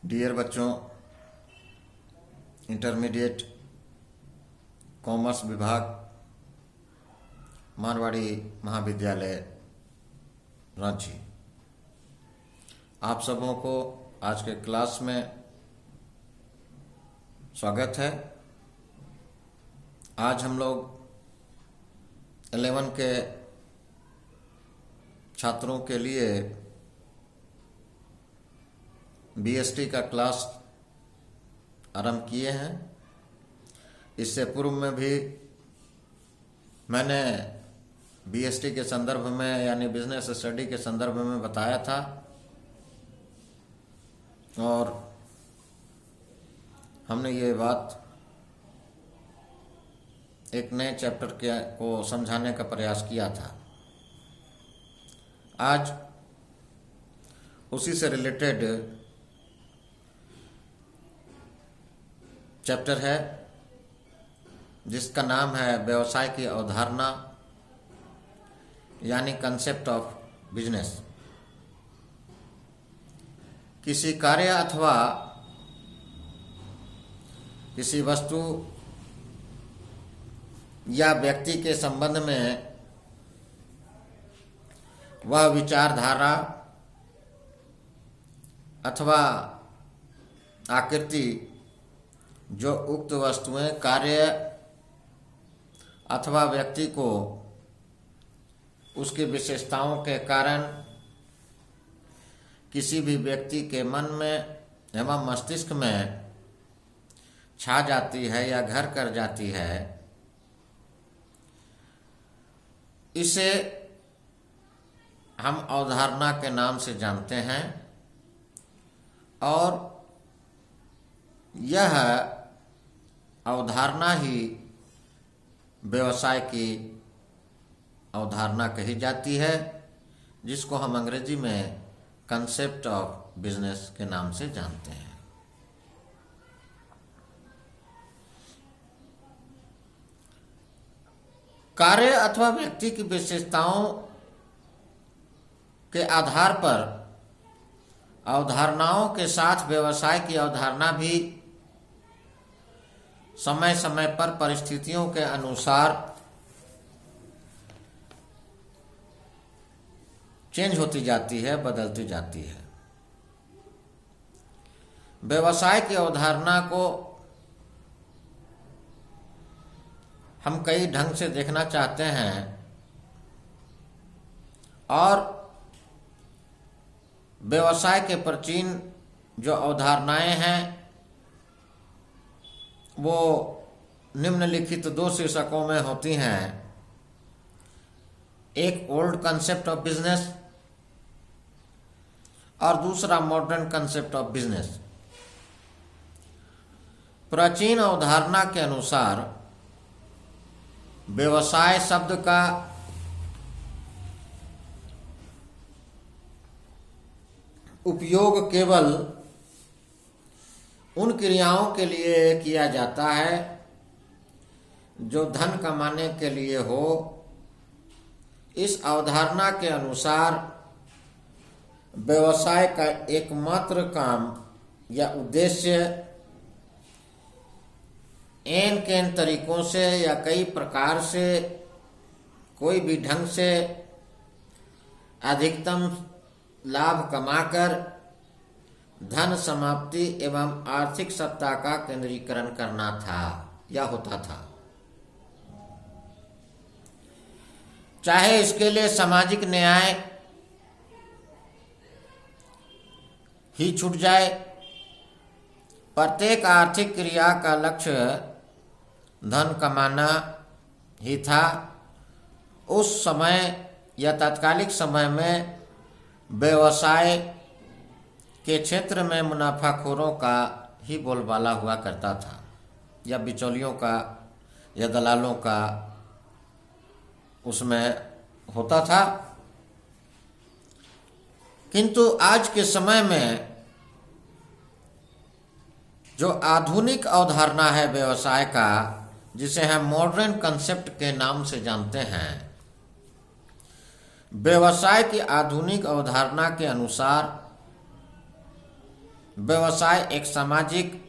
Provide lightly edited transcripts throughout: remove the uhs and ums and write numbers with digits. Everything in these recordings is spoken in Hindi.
डियर बच्चों, इंटरमीडिएट कॉमर्स विभाग मारवाड़ी महाविद्यालय रांची, आप सबों को आज के क्लास में स्वागत है। आज हम लोग 11 के छात्रों के लिए बीएसटी का क्लास आरंभ किए हैं। इससे पूर्व में भी मैंने बीएसटी के संदर्भ में यानी बिजनेस स्टडी के संदर्भ में बताया था और हमने ये बात एक नए चैप्टर को समझाने का प्रयास किया था। आज उसी से रिलेटेड चैप्टर है जिसका नाम है व्यवसाय की अवधारणा यानी कंसेप्ट ऑफ बिजनेस। किसी कार्य अथवा किसी वस्तु या व्यक्ति के संबंध में वह विचारधारा अथवा आकृति जो उक्त वस्तुएं, कार्य अथवा व्यक्ति को उसकी विशेषताओं के कारण किसी भी व्यक्ति के मन में एवं मस्तिष्क में छा जाती है या घर कर जाती है, इसे हम अवधारणा के नाम से जानते हैं। और यह अवधारणा ही व्यवसाय की अवधारणा कही जाती है, जिसको हम अंग्रेजी में कंसेप्ट ऑफ बिजनेस के नाम से जानते हैं। कार्य अथवा व्यक्ति की विशेषताओं के आधार पर अवधारणाओं के साथ व्यवसाय की अवधारणा भी समय समय पर परिस्थितियों के अनुसार चेंज होती जाती है, बदलती जाती है। व्यवसाय की अवधारणा को हम कई ढंग से देखना चाहते हैं और व्यवसाय के प्राचीन जो अवधारणाएं हैं वो निम्नलिखित दो शीर्षकों में होती हैं। एक ओल्ड कंसेप्ट ऑफ बिजनेस और दूसरा मॉडर्न कंसेप्ट ऑफ बिजनेस। प्राचीन अवधारणा के अनुसार व्यवसाय शब्द का उपयोग केवल उन क्रियाओं के लिए किया जाता है जो धन कमाने के लिए हो। इस अवधारणा के अनुसार व्यवसाय का एकमात्र काम या उद्देश्य एन केन तरीकों से या कई प्रकार से कोई भी ढंग से अधिकतम लाभ कमाकर धन समाप्ति एवं आर्थिक सत्ता का केंद्रीकरण करना था या होता था। चाहे इसके लिए सामाजिक न्याय ही छूट जाए, प्रत्येक आर्थिक क्रिया का लक्ष्य धन कमाना ही था। उस समय या तात्कालिक समय में व्यवसाय के क्षेत्र में मुनाफाखोरों का ही बोलबाला हुआ करता था या बिचौलियों का या दलालों का उसमें होता था। किंतु आज के समय में जो आधुनिक अवधारणा है व्यवसाय का, जिसे हम मॉडर्न कंसेप्ट के नाम से जानते हैं, व्यवसाय की आधुनिक अवधारणा के अनुसार व्यवसाय एक सामाजिक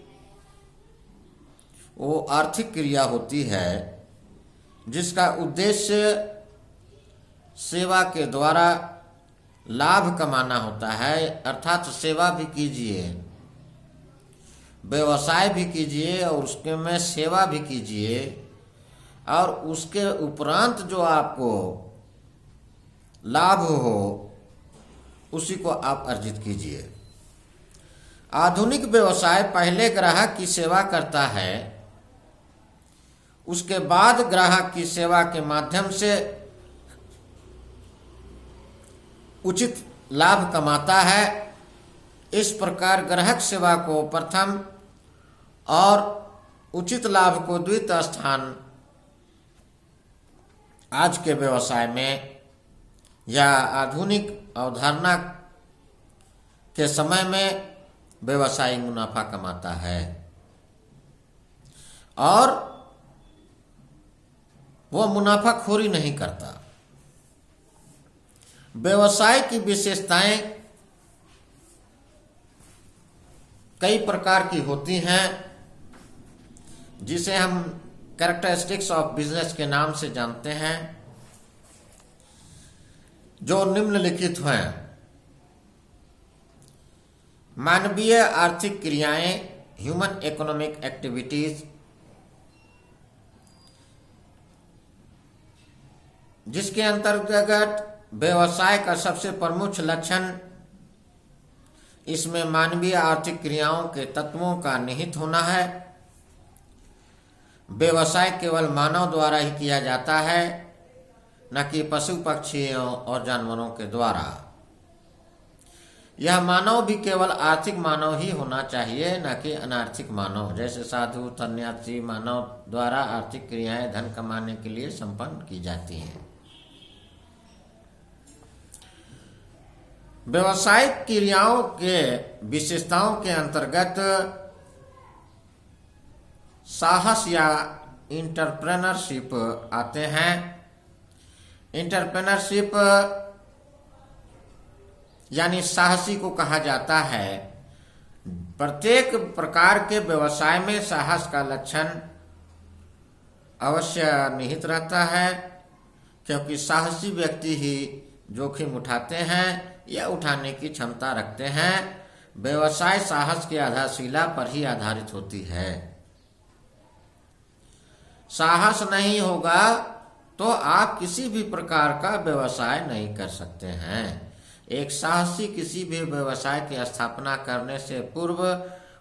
वो आर्थिक क्रिया होती है जिसका उद्देश्य सेवा के द्वारा लाभ कमाना होता है। अर्थात सेवा भी कीजिए, व्यवसाय भी कीजिए और उसके में सेवा भी कीजिए, और उसके उपरांत जो आपको लाभ हो उसी को आप अर्जित कीजिए। आधुनिक व्यवसाय पहले ग्राहक की सेवा करता है, उसके बाद ग्राहक की सेवा के माध्यम से उचित लाभ कमाता है। इस प्रकार ग्राहक सेवा को प्रथम और उचित लाभ को द्वितीय स्थान आज के व्यवसाय में या आधुनिक अवधारणा के समय में व्यवसायी मुनाफा कमाता है, और वह मुनाफाखोरी नहीं करता। व्यवसाय की विशेषताएं कई प्रकार की होती हैं, जिसे हम कैरेक्टरिस्टिक्स ऑफ बिजनेस के नाम से जानते हैं, जो निम्नलिखित हैं। मानवीय आर्थिक क्रियाएं, ह्यूमन इकोनॉमिक एक्टिविटीज, जिसके अंतर्गत व्यवसाय का सबसे प्रमुख लक्षण इसमें मानवीय आर्थिक क्रियाओं के तत्वों का निहित होना है। व्यवसाय केवल मानव द्वारा ही किया जाता है, न कि पशु पक्षियों और जानवरों के द्वारा। यह मानव भी केवल आर्थिक मानव ही होना चाहिए, न कि अनार्थिक मानव। जैसे साधु सन्यासी मानव द्वारा आर्थिक क्रियाएं धन कमाने के लिए संपन्न की जाती हैं। व्यवसायिक क्रियाओं के विशेषताओं के अंतर्गत साहस या इंटरप्रेनरशिप आते हैं। इंटरप्रेनरशिप यानी साहसी को कहा जाता है। प्रत्येक प्रकार के व्यवसाय में साहस का लक्षण अवश्य निहित रहता है, क्योंकि साहसी व्यक्ति ही जोखिम उठाते हैं या उठाने की क्षमता रखते हैं। व्यवसाय साहस की आधारशिला पर ही आधारित होती है। साहस नहीं होगा तो आप किसी भी प्रकार का व्यवसाय नहीं कर सकते हैं। एक साहसी किसी भी व्यवसाय की स्थापना करने से पूर्व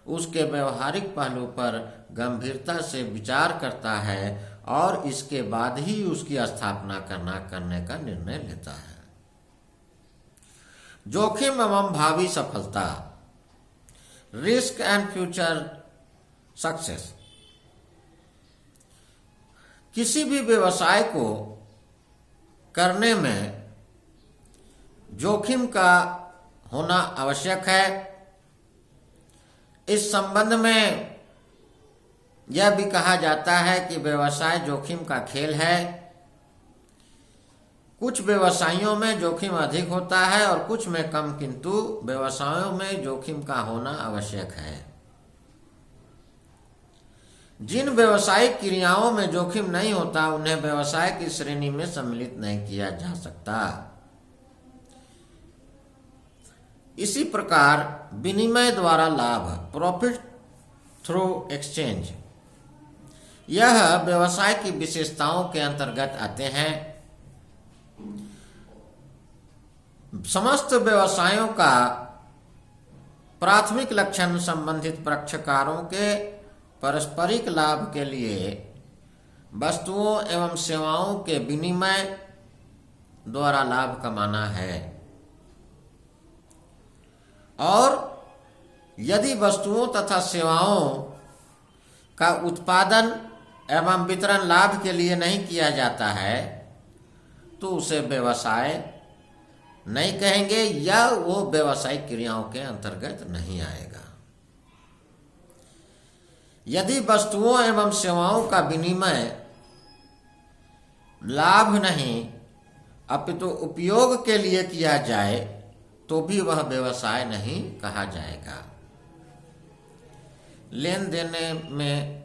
उसके व्यवहारिक पहलू पर गंभीरता से विचार करता है और इसके बाद ही उसकी स्थापना करने का निर्णय लेता है। जोखिम एवं भावी सफलता, रिस्क एंड फ्यूचर सक्सेस। किसी भी व्यवसाय को करने में जोखिम का होना आवश्यक है। इस संबंध में यह भी कहा जाता है कि व्यवसाय जोखिम का खेल है। कुछ व्यवसायों में जोखिम अधिक होता है और कुछ में कम, किंतु व्यवसायों में जोखिम का होना आवश्यक है। जिन व्यवसायिक क्रियाओं में जोखिम नहीं होता उन्हें व्यवसाय की श्रेणी में सम्मिलित नहीं किया जा सकता। इसी प्रकार विनिमय द्वारा लाभ, प्रॉफिट थ्रू एक्सचेंज, यह व्यवसाय की विशेषताओं के अंतर्गत आते हैं। समस्त व्यवसायों का प्राथमिक लक्षण संबंधित पक्षकारों के पारस्परिक लाभ के लिए वस्तुओं एवं सेवाओं के विनिमय द्वारा लाभ कमाना है। और यदि वस्तुओं तथा सेवाओं का उत्पादन एवं वितरण लाभ के लिए नहीं किया जाता है तो उसे व्यवसाय नहीं कहेंगे या वो व्यवसायिक क्रियाओं के अंतर्गत नहीं आएगा। यदि वस्तुओं एवं सेवाओं का विनिमय लाभ नहीं अपितु उपयोग के लिए किया जाए तो भी वह व्यवसाय नहीं कहा जाएगा। लेन देन में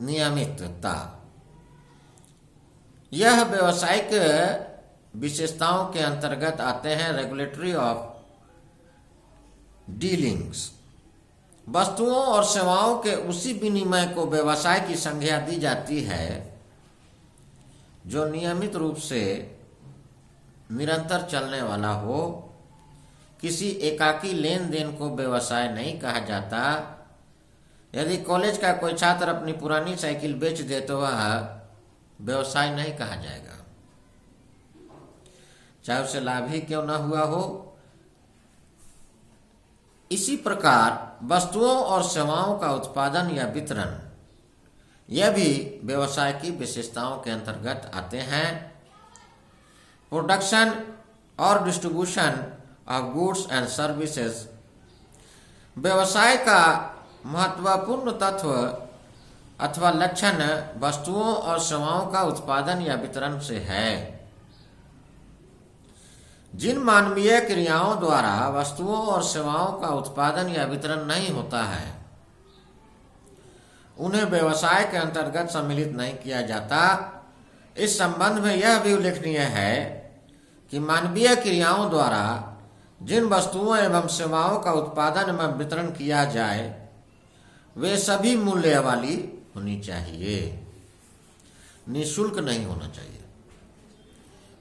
नियमितता। यह व्यावसायिक विशेषताओं के अंतर्गत आते हैं। रेगुलेटरी ऑफ डीलिंग्स, वस्तुओं और सेवाओं के उसी विनिमय को व्यवसाय की संज्ञा दी जाती है जो नियमित रूप से निरंतर चलने वाला हो। किसी एकाकी लेन देन को व्यवसाय नहीं कहा जाता। यदि कॉलेज का कोई छात्र अपनी पुरानी साइकिल बेच दे तो वह व्यवसाय नहीं कहा जाएगा, चाहे उसे लाभ ही क्यों न हुआ हो। इसी प्रकार वस्तुओं और सेवाओं का उत्पादन या वितरण, यह भी व्यवसाय की विशेषताओं के अंतर्गत आते हैं। प्रोडक्शन और distribution of goods and services, व्यवसाय का महत्वपूर्ण तत्व अथवा लक्षण वस्तुओं और सेवाओं का उत्पादन या वितरण से है। जिन मानवीय क्रियाओं द्वारा वस्तुओं और सेवाओं का उत्पादन या वितरण नहीं होता है उन्हें व्यवसाय के अंतर्गत सम्मिलित नहीं किया जाता। इस संबंध में यह भी उल्लेखनीय है कि मानवीय क्रियाओं द्वारा जिन वस्तुओं एवं सेवाओं का उत्पादन एवं वितरण किया जाए वे सभी मूल्य वाली होनी चाहिए, निःशुल्क नहीं होना चाहिए।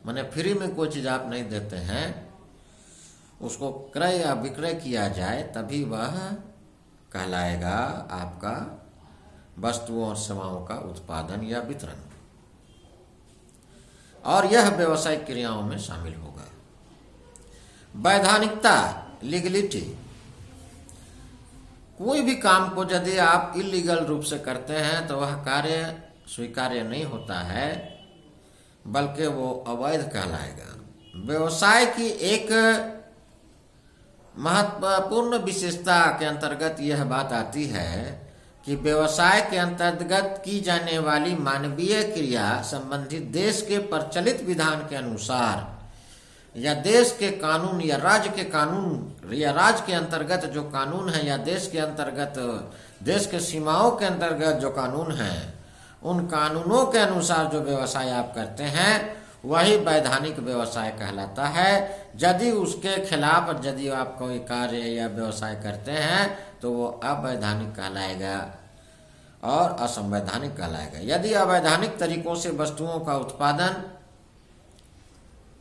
माने फ्री में कोई चीज आप नहीं देते हैं, उसको क्रय या विक्रय किया जाए तभी वह कहलाएगा आपका वस्तुओं और सेवाओं का उत्पादन या वितरण, और यह व्यवसायिक क्रियाओं में शामिल होगा। वैधानिकता, लीगलिटी, कोई भी काम को यदि आप इलीगल रूप से करते हैं तो वह कार्य स्वीकार्य नहीं होता है, बल्कि वो अवैध कहलाएगा। व्यवसाय की एक महत्वपूर्ण विशेषता के अंतर्गत यह बात आती है कि व्यवसाय के अंतर्गत की जाने वाली मानवीय क्रिया संबंधित देश के प्रचलित विधान के अनुसार या देश के कानून या राज्य के कानून या राज्य के अंतर्गत जो कानून है या देश के अंतर्गत देश के सीमाओं के अंतर्गत जो कानून है उन कानूनों के अनुसार जो व्यवसाय आप करते हैं वही वैधानिक व्यवसाय कहलाता है। यदि उसके खिलाफ यदि आप कोई कार्य या व्यवसाय करते हैं तो वो अवैधानिक कहलाएगा और असंवैधानिक कहलाएगा। यदि अवैधानिक तरीकों से वस्तुओं का उत्पादन,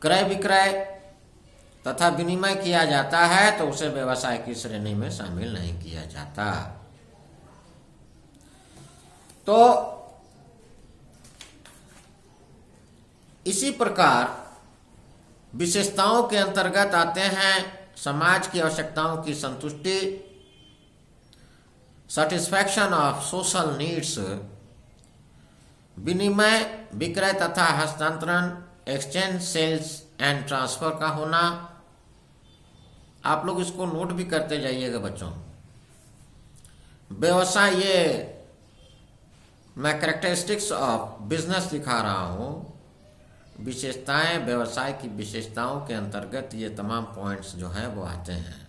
क्रय विक्रय तथा विनिमय किया जाता है तो उसे व्यवसाय की श्रेणी में शामिल नहीं किया जाता। तो इसी प्रकार विशेषताओं के अंतर्गत आते हैं समाज की आवश्यकताओं की संतुष्टि, सेटिस्फैक्शन ऑफ सोशल नीड्स, विनिमय, विक्रय तथा हस्तांतरण, एक्सचेंज, सेल्स एंड ट्रांसफर का होना। आप लोग इसको नोट भी करते जाइएगा बच्चों। व्यवसाय, ये मैं कैरेक्टरिस्टिक्स ऑफ बिजनेस दिखा रहा हूं। विशेषताएं, व्यवसाय की विशेषताओं के अंतर्गत ये तमाम पॉइंट्स जो हैं वो आते हैं।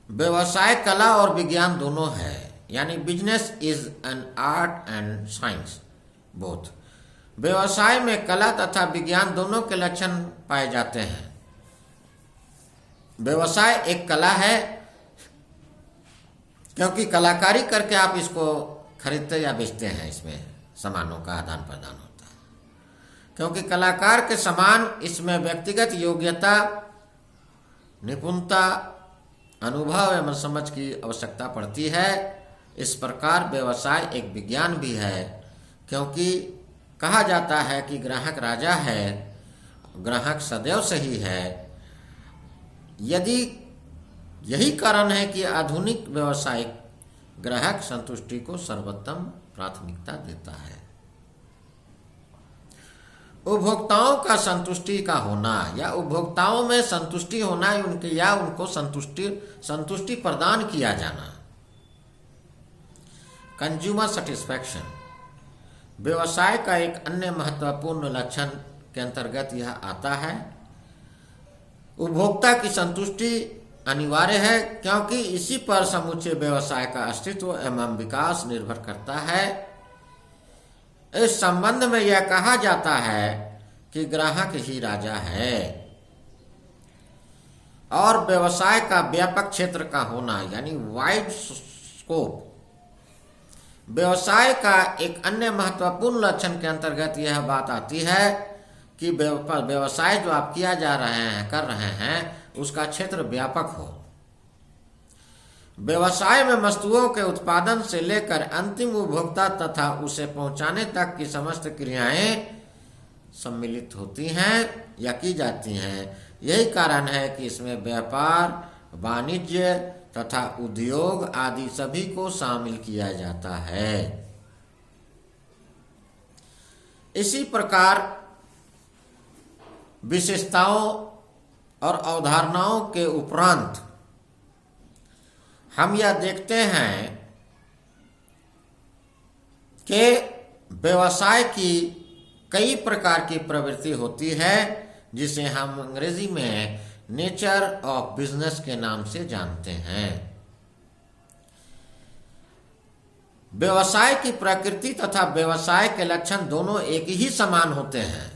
व्यवसाय कला और विज्ञान दोनों है, यानी business is an art and science both. व्यवसाय में कला तथा विज्ञान दोनों के लक्षण पाए जाते हैं। व्यवसाय एक कला है क्योंकि कलाकारी करके आप इसको खरीदते या बेचते हैं, इसमें सामानों का आदान प्रदान होता है। क्योंकि कलाकार के समान इसमें व्यक्तिगत योग्यता, निपुणता, अनुभव एवं समझ की आवश्यकता पड़ती है। इस प्रकार व्यवसाय एक विज्ञान भी है, क्योंकि कहा जाता है कि ग्राहक राजा है, ग्राहक सदैव सही है। यदि यही कारण है कि आधुनिक व्यवसायिक ग्राहक संतुष्टि को सर्वोत्तम प्राथमिकता देता है। उपभोक्ताओं का संतुष्टि का होना या उपभोक्ताओं में संतुष्टि होना उनके या उनको संतुष्टि प्रदान किया जाना, कंज्यूमर सेटिस्फैक्शन, व्यवसाय का एक अन्य महत्वपूर्ण लक्षण के अंतर्गत यह आता है। उपभोक्ता की संतुष्टि अनिवार्य है, क्योंकि इसी पर समूचे व्यवसाय का अस्तित्व एवं विकास निर्भर करता है। इस संबंध में यह कहा जाता है कि ग्राहक ही राजा है और व्यवसाय का व्यापक क्षेत्र का होना यानी वाइड स्कोप व्यवसाय का एक अन्य महत्वपूर्ण लक्षण के अंतर्गत यह बात आती है कि व्यवसाय जो आप कर रहे हैं उसका क्षेत्र व्यापक हो। व्यवसाय में वस्तुओं के उत्पादन से लेकर अंतिम उपभोक्ता तथा उसे पहुंचाने तक की समस्त क्रियाएं सम्मिलित होती हैं या की जाती हैं। यही कारण है कि इसमें व्यापार, वाणिज्य तथा उद्योग आदि सभी को शामिल किया जाता है। इसी प्रकार विशेषताओं और अवधारणाओं के उपरांत हम यह देखते हैं कि व्यवसाय की कई प्रकार की प्रवृत्ति होती है, जिसे हम अंग्रेजी में नेचर ऑफ बिजनेस के नाम से जानते हैं। व्यवसाय की प्रकृति तथा व्यवसाय के लक्षण दोनों एक ही समान होते हैं,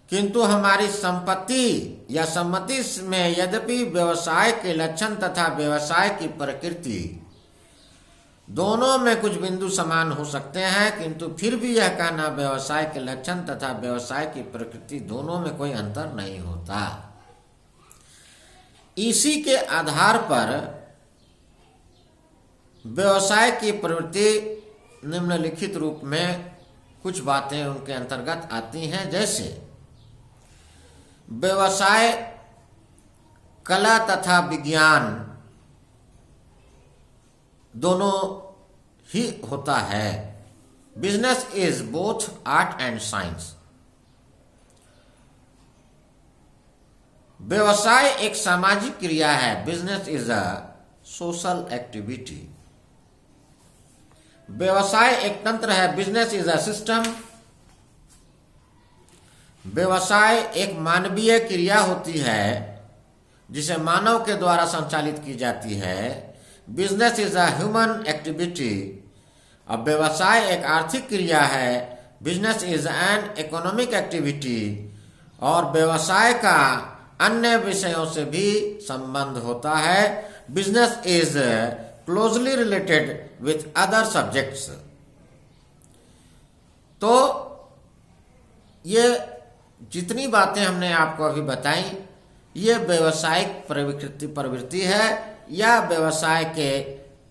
किंतु हमारी संपत्ति या सम्मति में यद्यपि व्यवसाय के लक्षण तथा व्यवसाय की प्रकृति दोनों में कुछ बिंदु समान हो सकते हैं, किंतु फिर भी यह कहना व्यवसाय के लक्षण तथा व्यवसाय की प्रकृति दोनों में कोई अंतर नहीं होता। इसी के आधार पर व्यवसाय की प्रवृत्ति निम्नलिखित रूप में कुछ बातें उनके अंतर्गत आती हैं, जैसे व्यवसाय कला तथा विज्ञान दोनों ही होता है। Business is both art and science. व्यवसाय एक सामाजिक क्रिया है। Business is a social activity. व्यवसाय एक तंत्र है। Business is a system. व्यवसाय एक मानवीय क्रिया होती है जिसे मानव के द्वारा संचालित की जाती है। Business is a human activity. अब व्यवसाय एक आर्थिक क्रिया है। Business is an economic activity. और व्यवसाय का अन्य विषयों से भी संबंध होता है। Business is closely related with other subjects. तो ये जितनी बातें हमने आपको अभी बताई, ये व्यवसायिक प्रवृत्ति है या व्यवसाय के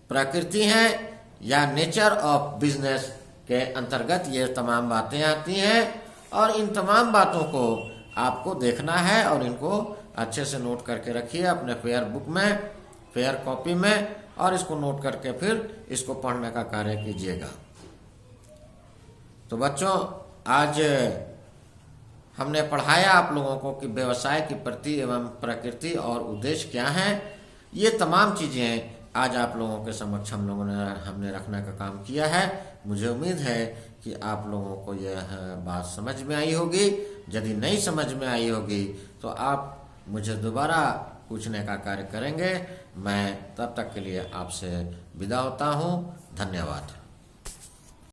प्रकृति हैं या नेचर ऑफ बिजनेस के अंतर्गत ये तमाम बातें आती हैं। और इन तमाम बातों को आपको देखना है और इनको अच्छे से नोट करके रखिए अपने फेयर बुक में, फेयर कॉपी में, और इसको नोट करके फिर इसको पढ़ने का कार्य कीजिएगा। तो बच्चों, आज हमने पढ़ाया आप लोगों को कि व्यवसाय की प्रति एवं प्रकृति और उद्देश्य क्या है। ये तमाम चीज़ें आज आप लोगों के समक्ष हमने रखने का काम किया है। मुझे उम्मीद है कि आप लोगों को यह बात समझ में आई होगी। यदि नहीं समझ में आई होगी तो आप मुझे दोबारा पूछने का कार्य करेंगे। मैं तब तक के लिए आपसे विदा होता हूँ। धन्यवाद।